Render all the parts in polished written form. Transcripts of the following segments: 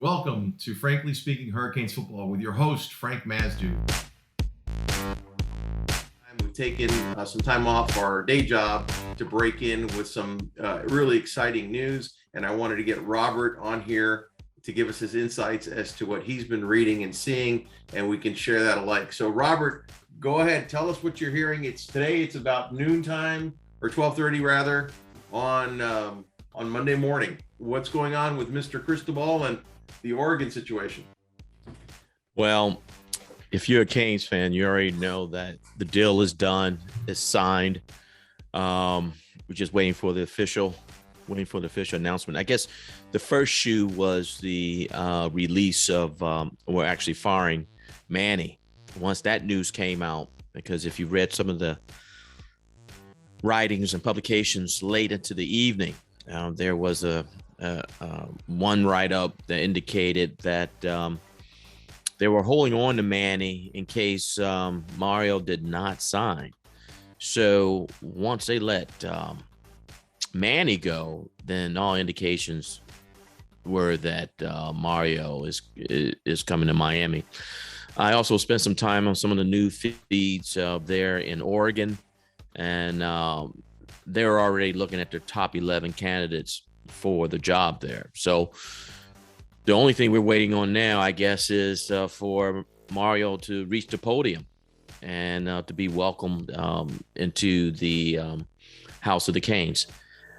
Welcome to Frankly Speaking Hurricanes Football with your host, Frank Masdu. We've taken some time off our day job to break in with some really exciting news, and I wanted to get Robert on here to give us his insights as to what he's been reading and seeing, and we can share that alike. So, Robert, go ahead. Tell us what you're hearing. It's about noontime, or 12:30 rather, on Monday morning. What's going on with Mr. Cristobal and the Oregon situation? Well, if you're a Canes fan, you already know that the deal is done, it's signed. We're just waiting for the official announcement. I guess the first shoe was the release of we're actually firing Manny. Once that news came out, because if you read some of the writings and publications late into the evening, there was a one write-up that indicated that they were holding on to Manny in case Mario did not sign. So once they let Manny go, then all indications were that Mario is coming to Miami. I also spent some time on some of the new feeds there in Oregon, and they're already looking at their top 11 candidates for the job there. So the only thing we're waiting on now, I guess, is for Mario to reach the podium and to be welcomed into the House of the Canes.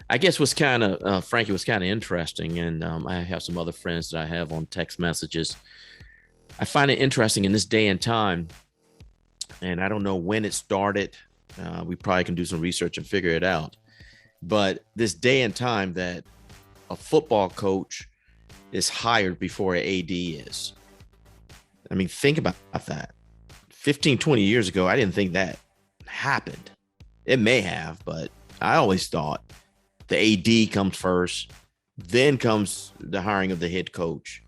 I guess what's kind of, Frankie, was kind of interesting, and I have some other friends that I have on text messages. I find it interesting in this day and time, and I don't know when it started. We probably can do some research and figure it out. But this day and time that a football coach is hired before an AD is. I mean, think about that. 15, 20 years ago, I didn't think that happened. It may have, but I always thought the AD comes first, then comes the hiring of the head coach.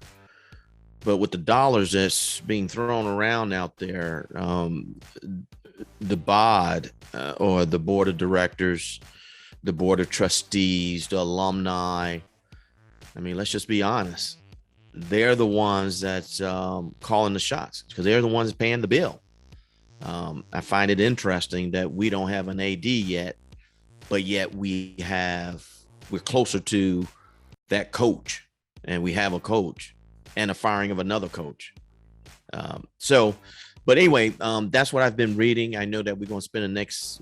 But with the dollars that's being thrown around out there, the BOD or the board of directors, the board of trustees, the alumni, I mean, let's just be honest. They're the ones that's calling the shots because they're the ones paying the bill. I find it interesting that we don't have an AD yet, but yet we're closer to that coach, and we have a coach and a firing of another coach. But anyway, that's what I've been reading. I know that we're going to spend the next,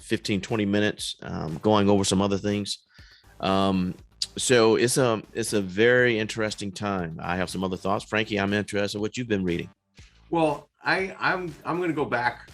15, 20 minutes going over some other things. So it's a very interesting time. I have some other thoughts. Frankie, I'm interested in what you've been reading. Well, I'm going to go back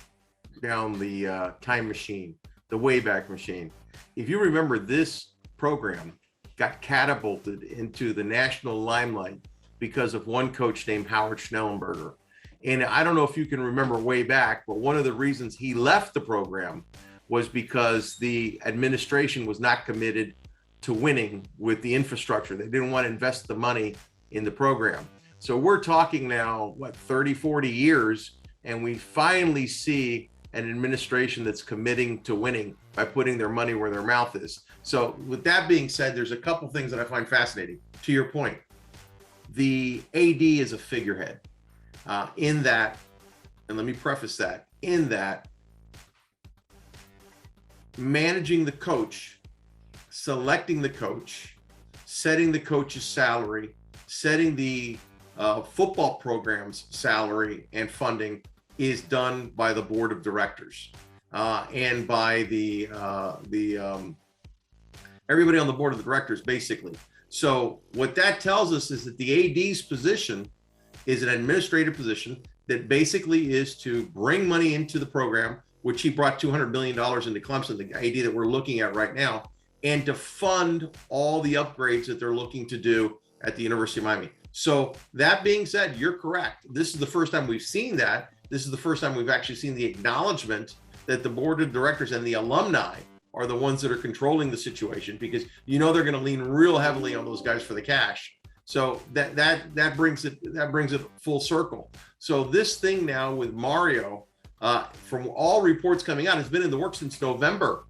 down the time machine, the Wayback Machine. If you remember, this program got catapulted into the national limelight because of one coach named Howard Schnellenberger. And I don't know if you can remember way back, but one of the reasons he left the program was because the administration was not committed to winning with the infrastructure. They didn't want to invest the money in the program. So we're talking now, 30, 40 years, and we finally see an administration that's committing to winning by putting their money where their mouth is. So with that being said, there's a couple things that I find fascinating. To your point, the AD is a figurehead in that, and let me preface that, in that managing the coach, selecting the coach, setting the coach's salary, setting the football program's salary and funding is done by the board of directors and by the everybody on the board of the directors, basically. So what that tells us is that the AD's position is an administrative position that basically is to bring money into the program, which he brought $200 million into Clemson, the AD that we're looking at right now, and to fund all the upgrades that they're looking to do at the University of Miami. So that being said, you're correct. This is the first time we've seen that. This is the first time we've actually seen the acknowledgement that the board of directors and the alumni are the ones that are controlling the situation, because they're going to lean real heavily on those guys for the cash. So that brings it full circle. So this thing now with Mario, from all reports coming out, has been in the works since November.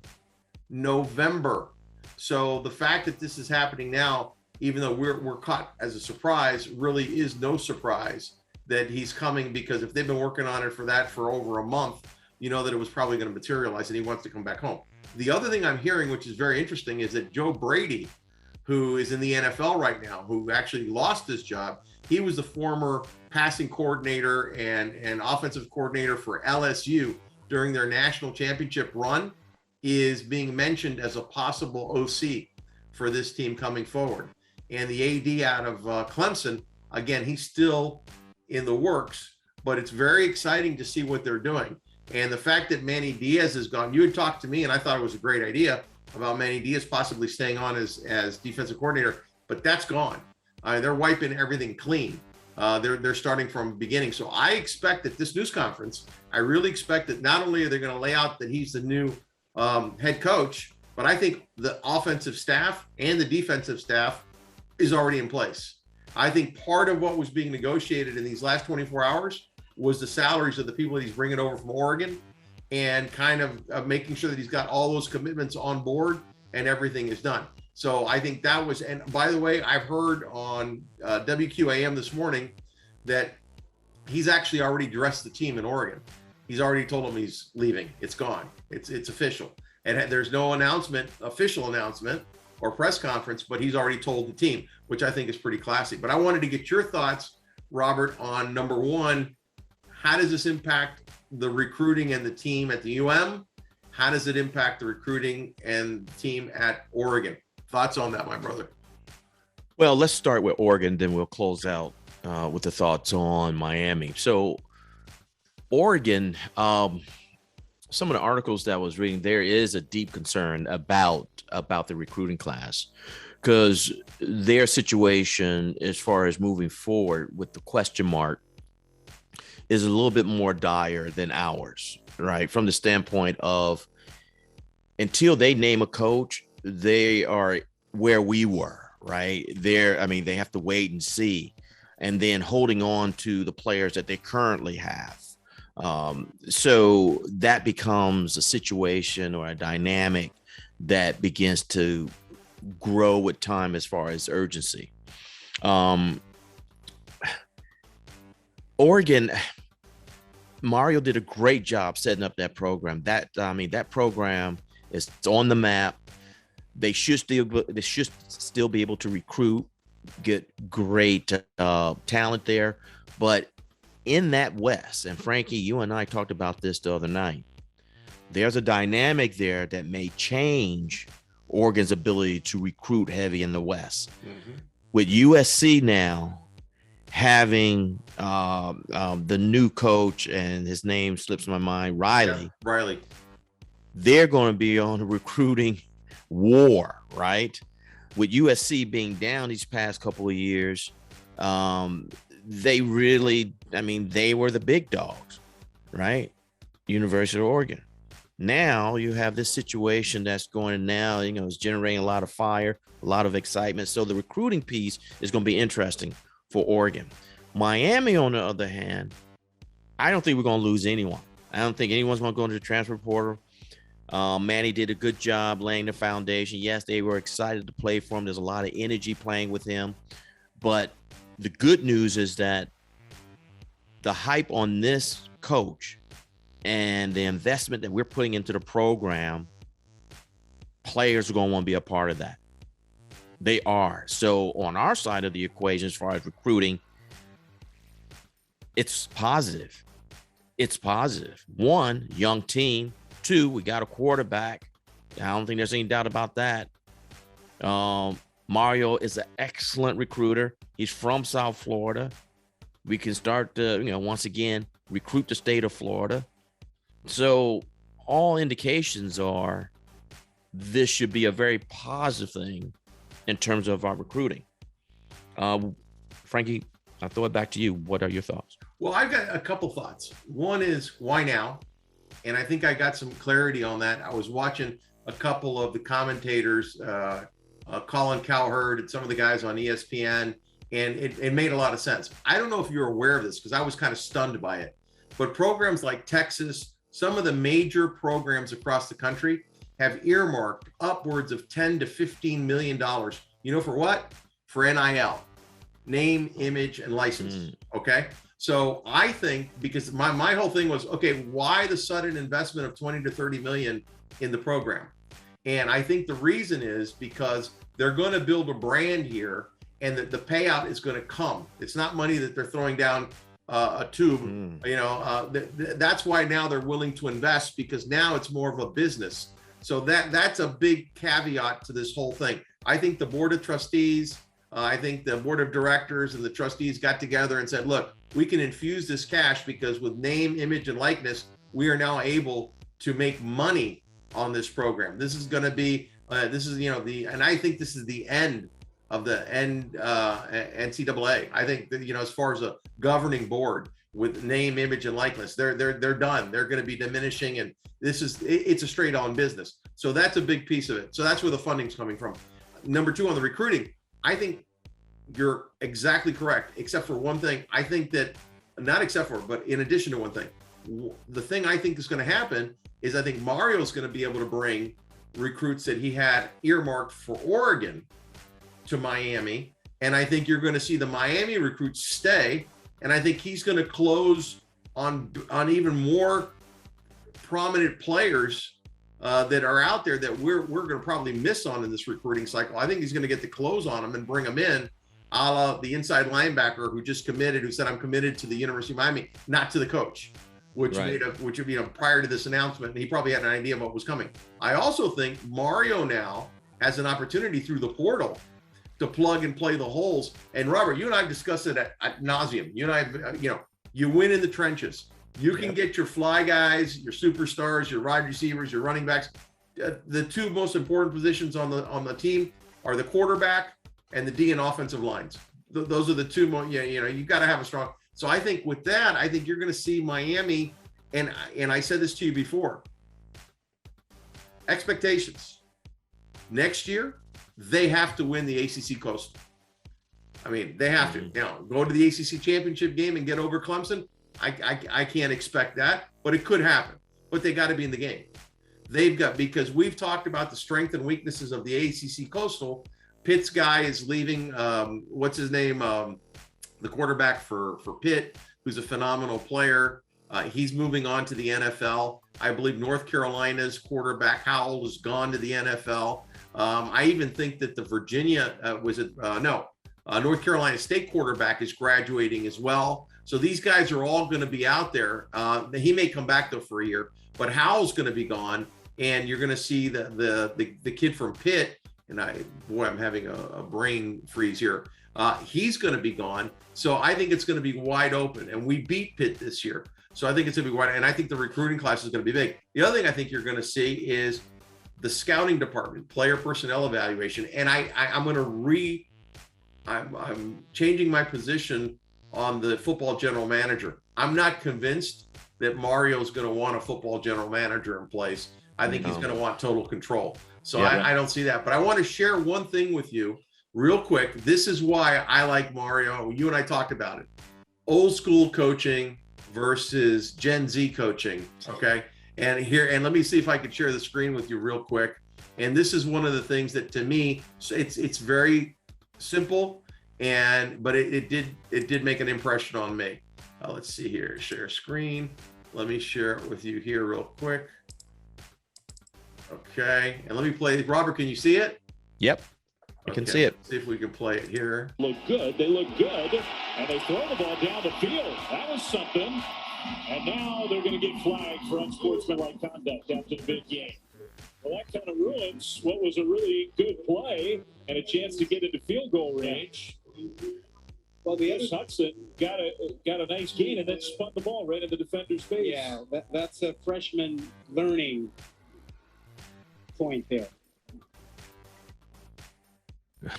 So the fact that this is happening now even though we're caught as a surprise, really is no surprise that he's coming, because if they've been working on it for over a month, you know that it was probably going to materialize and he wants to come back home. The other thing I'm hearing, which is very interesting, is that Joe Brady, who is in the NFL right now, who actually lost his job, he was the former passing coordinator and offensive coordinator for LSU during their national championship run, is being mentioned as a possible OC for this team coming forward. And the AD out of Clemson, again, he's still in the works, but it's very exciting to see what they're doing. And the fact that Manny Diaz is gone, you had talked to me and I thought it was a great idea about Manny Diaz possibly staying on as defensive coordinator, but that's gone. They're wiping everything clean. They're starting from the beginning. So I expect that this news conference, I really expect that not only are they going to lay out that he's the new head coach, but I think the offensive staff and the defensive staff is already in place. I think part of what was being negotiated in these last 24 hours was the salaries of the people that he's bringing over from Oregon, and kind of making sure that he's got all those commitments on board and everything is done. So I think that was, and by the way, I've heard on WQAM this morning that he's actually already dressed the team in Oregon. He's already told them he's leaving. It's gone. It's official. And there's no official announcement or press conference, but he's already told the team, which I think is pretty classy. But I wanted to get your thoughts, Robert, on number one, how does this impact the recruiting and the team at the UM? How does it impact the recruiting and the team at Oregon? Thoughts on that, my brother? Well, let's start with Oregon, then we'll close out with the thoughts on Miami. So Oregon, some of the articles that I was reading, there is a deep concern about the recruiting class, because their situation as far as moving forward with the question mark is a little bit more dire than ours, right? From the standpoint of, until they name a coach, they are where we were, right? They have to wait and see, and then holding on to the players that they currently have. So that becomes a situation or a dynamic that begins to grow with time as far as urgency. Oregon, Mario did a great job setting up that program. That program is on the map. They should still be able to recruit, get great talent there. But in that West, and Frankie, you and I talked about this the other night, there's a dynamic there that may change Oregon's ability to recruit heavy in the West. Mm-hmm. With USC now having the new coach, and his name slips my mind, Riley. Yeah, Riley. They're going to be on a recruiting war, right? With USC being down these past couple of years, they really, they were the big dogs, right? University of Oregon. Now you have this situation that's going now, it's generating a lot of fire, a lot of excitement. So the recruiting piece is going to be interesting for Oregon. Miami, on the other hand, I don't think we're going to lose anyone. I don't think anyone's going to go into the transfer portal. Manny did a good job laying the foundation. Yes, they were excited to play for him. There's a lot of energy playing with him. But the good news is that the hype on this coach and the investment that we're putting into the program, players are going to want to be a part of that. They are. So on our side of the equation, as far as recruiting, it's positive. It's positive. One, young team. Two, we got a quarterback. I don't think there's any doubt about that. Mario is an excellent recruiter. He's from South Florida. We can start to, once again, recruit the state of Florida. So all indications are this should be a very positive thing in terms of our recruiting. Frankie, I'll throw it back to you. What are your thoughts? Well, I've got a couple thoughts. One is, why now? And I think I got some clarity on that. I was watching a couple of the commentators, Colin Cowherd and some of the guys on ESPN, and it made a lot of sense. I don't know if you're aware of this, because I was kind of stunned by it, but programs like Texas, some of the major programs across the country have earmarked upwards of $10 to $15 million. You know, for what? for NIL, name, image, and license. Okay. So I think, because my whole thing was, okay, why the sudden investment of 20 to 30 million in the program? And I think the reason is because they're going to build a brand here, and that the payout is going to come. It's not money that they're throwing down a tube. You know, that's why now they're willing to invest, because now it's more of a business. So that's a big caveat to this whole thing. I think the board of trustees, I think the board of directors and the trustees got together and said, look, we can infuse this cash, because with name, image, and likeness, we are now able to make money on this program. This is going to be, this is, you know, and I think this is the end of the NCAA. I think that, you know, as far as a governing board with name, image, and likeness, they're done. They're going to be diminishing, and it's a straight on business. So that's a big piece of it. So that's where the funding's coming from. Number two, on the recruiting, I think you're exactly correct, except for one thing. I think that, not except for, but in addition to one thing, the thing I think is going to happen is I think Mario's going to be able to bring recruits that he had earmarked for Oregon to Miami. And I think you're going to see the Miami recruits stay. And I think he's going to close on even more prominent players that are out there that we're going to probably miss on in this recruiting cycle. I think he's going to get the close on them and bring them in, a la the inside linebacker who just committed, who said, I'm committed to the University of Miami, not to the coach, which which would be, you know, prior to this announcement, he probably had an idea of what was coming. I also think Mario now has an opportunity through the portal to plug and play the holes. And Robert, you and I discussed it at nauseum. You and I, you know, you win in the trenches. You can get your fly guys, your superstars, your wide receivers, your running backs. The two most important positions on the team are the quarterback and the D and offensive lines. Those are the two most, you know, you got to have a strong. So I think with that, I think you're going to see Miami, and I said this to you before, expectations. Next year, they have to win the ACC Coastal. I mean, they have to. You know, go to the ACC championship game and get over Clemson. I can't expect that, but it could happen. But they got to be in the game. They've got, because we've talked about the strength and weaknesses of the ACC Coastal. Pitt's guy is leaving. What's his name? The quarterback for Pitt, who's a phenomenal player. He's moving on to the NFL. I believe North Carolina's quarterback Howell has gone to the NFL. I even think that the Virginia North Carolina State quarterback is graduating as well. So these guys are all going to be out there. He may come back though for a year, but Howell's going to be gone, and you're going to see the kid from Pitt. And I'm having a brain freeze here. He's going to be gone. So I think it's going to be wide open, and we beat Pitt this year. So I think it's going to be wide, and I think the recruiting class is going to be big. The other thing I think you're going to see is the scouting department, player personnel evaluation. And I'm changing my position on the football general manager. I'm not convinced that Mario's going to want a football general manager in place. I think he's going to want total control. So I don't see that. But I want to share one thing with you real quick. This is why I like Mario. You and I talked about it. Old school coaching versus Gen Z coaching. Okay. And let me see if I can share the screen with you real quick. And this is one of the things that, to me, it's very simple, but it did make an impression on me. Let's see here, share screen. Let me share it with you here real quick. Okay, and let me play. Robert, can you see it? Yep, I can see it. Let's see if we can play it here. Look good. They look good, and they throw the ball down the field. That was something. And now they're going to get flagged for unsportsmanlike conduct after the big game. Well, that kind of ruins what was a really good play and a chance to get into field goal range. Well, the other Hudson got a nice gain and then spun the ball right in the defender's face. Yeah, that's a freshman learning point there.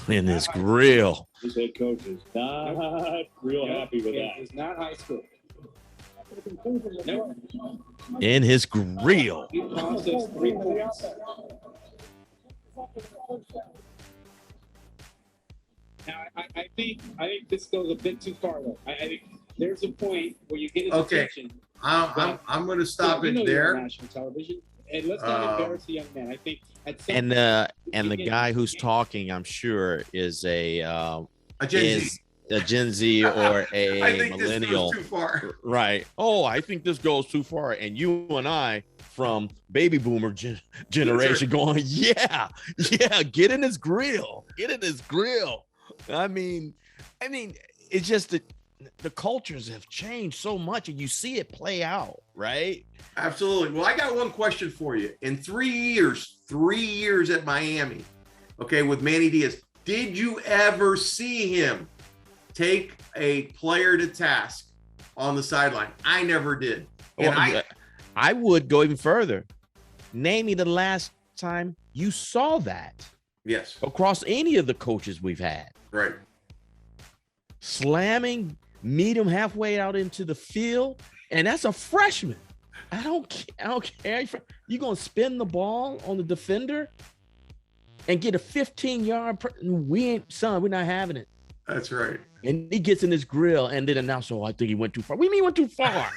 In his grill. His head coach is not real happy with that. It's not high school. In his grill. He processed 3 points. Now, I think this goes a bit too far, though. I think there's a point where you get his attention. I'm going to stop it there. National television. And let's not embarrass the young man. I think at some and the guy who's talking, I'm sure, is a Gen Z. a Gen Z or a I think millennial. this goes too far. Right. Oh, I think this goes too far. And you and I from baby boomer generation going, yeah, get in his grill. Get in his grill. I mean, it's just that the cultures have changed so much and you see it play out, right? Absolutely. Well, I got one question for you. In 3 years at Miami, okay, with Manny Diaz, did you ever see him take a player to task on the sideline? I never did. And I would go even further. Name me the last time you saw that. Yes. Across any of the coaches we've had. Right. Slamming, meet him halfway out into the field, and that's a freshman. I don't care. You're going to spin the ball on the defender and get a 15-yard. We're not having it. That's right. And he gets in his grill and then announce, I think he went too far. What do you mean he went too far?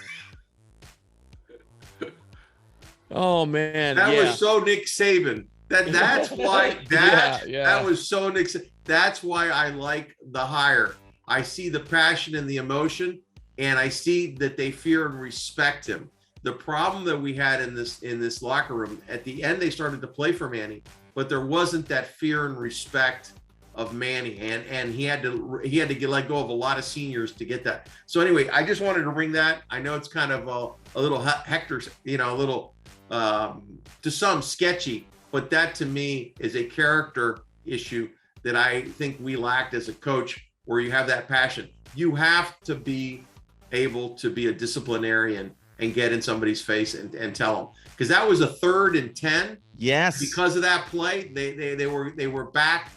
Oh, man. That was so Nick Saban. That's why that was so Nick Saban. That's why I like the hire. I see the passion and the emotion, and I see that they fear and respect him. The problem that we had in this locker room, at the end, they started to play for Manny, but there wasn't that fear and respect of Manny, and he had to let go of a lot of seniors to get that. So anyway, I just wanted to bring that. I know it's kind of a little Hector, a little to some sketchy, but that to me is a character issue that I think we lacked as a coach, where you have that passion. You have to be able to be a disciplinarian and get in somebody's face and tell them, because that was a 3rd and 10. Yes. Because of that play, they were back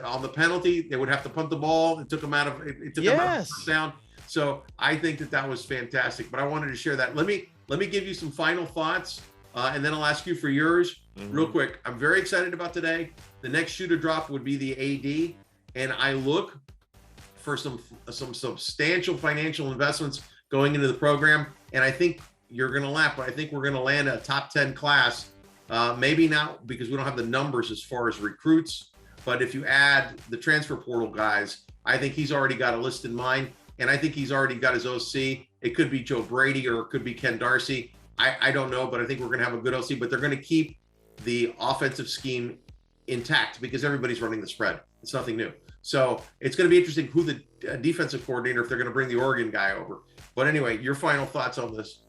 on the penalty. They would have to punt the ball. It took them out of first down. So I think that was fantastic. But I wanted to share that. Let me give you some final thoughts, and then I'll ask you for yours real quick. I'm very excited about today. The next shoe to drop would be the AD, and I look for some substantial financial investments going into the program. And I think you're going to laugh, but I think we're going to land a top 10 class. Maybe not, because we don't have the numbers as far as recruits, but if you add the transfer portal guys, I think he's already got a list in mind, and I think he's already got his OC. It could be Joe Brady or it could be Ken Darcy. I don't know, but I think we're going to have a good OC, but they're going to keep the offensive scheme intact because everybody's running the spread. It's nothing new. So it's going to be interesting who the defensive coordinator, if they're going to bring the Oregon guy over. But anyway, your final thoughts on this?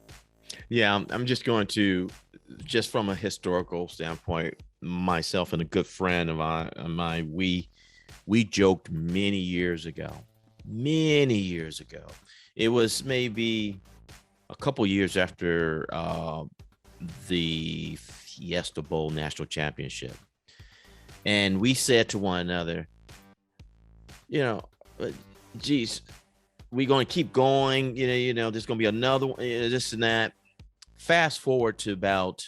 Yeah, I'm just going to, just from a historical standpoint, myself and a good friend of mine, we joked many years ago. It was maybe a couple years after the Fiesta Bowl national championship. And we said to one another, geez, we're going to keep going, there's going to be another one, this and that. Fast forward to about,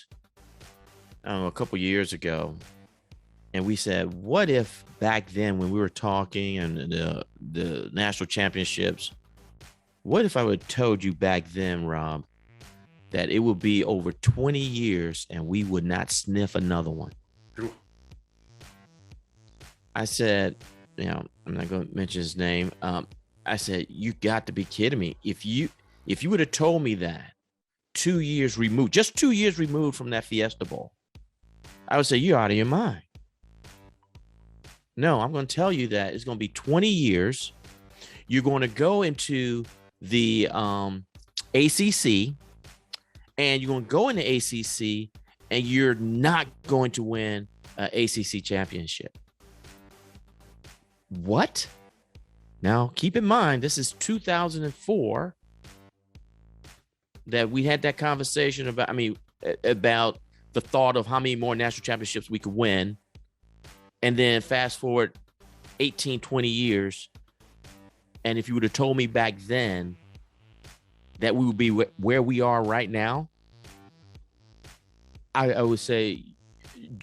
a couple years ago, and we said, what if back then when we were talking and the national championships, what if I would have told you back then, Rob, that it would be over 20 years and we would not sniff another one? I said, I'm not going to mention his name. I said, you got to be kidding me. If you would have told me that 2 years removed, just 2 years removed from that Fiesta Bowl, I would say, you're out of your mind. No, I'm going to tell you that it's going to be 20 years. You're going to go into the ACC, and you're going to go in the ACC, and you're not going to win an ACC championship. What? Now, keep in mind, this is 2004 that we had that conversation about the thought of how many more national championships we could win. And then fast forward 18, 20 years. And if you would have told me back then that we would be where we are right now, I would say,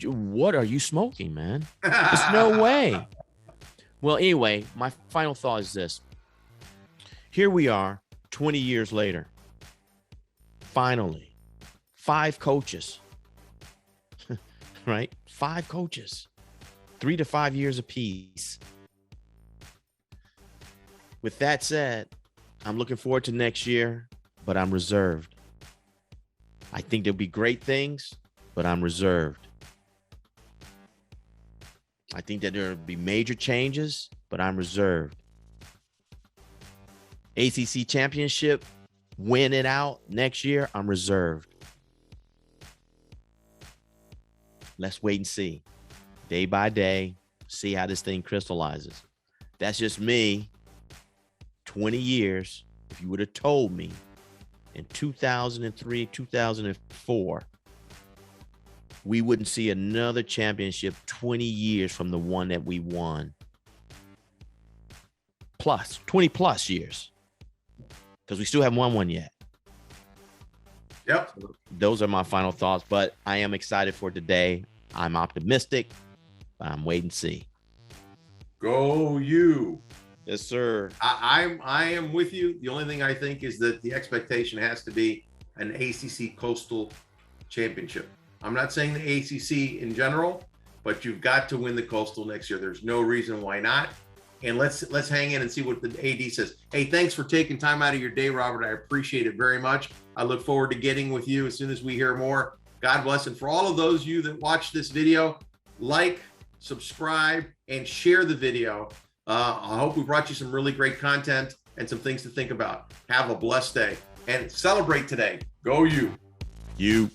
what are you smoking, man? There's no way. Well, anyway, my final thought is this. Here we are 20 years later. Finally, 5 coaches 5 coaches, 3 to 5 years apiece. With that said, I'm looking forward to next year, but I'm reserved. I think there'll be great things, but I'm reserved. I think that there'll be major changes, but I'm reserved. ACC championship, win it out next year, I'm reserved. Let's wait and see. Day by day, see how this thing crystallizes. That's just me. 20 years, if you would have told me in 2003, 2004, we wouldn't see another championship 20 years from the one that we won. 20 plus years. Because we still haven't won one yet. Yep. Those are my final thoughts, but I am excited for today. I'm optimistic, but I'm wait and see. Go you. Yes, sir. I am with you. The only thing I think is that the expectation has to be an ACC Coastal Championship. I'm not saying the ACC in general, but you've got to win the Coastal next year. There's no reason why not. And let's hang in and see what the AD says. Hey, thanks for taking time out of your day, Robert. I appreciate it very much. I look forward to getting with you as soon as we hear more. God bless. And for all of those of you that watch this video, like, subscribe, and share the video. I hope we brought you some really great content and some things to think about. Have a blessed day and celebrate today. Go you. You.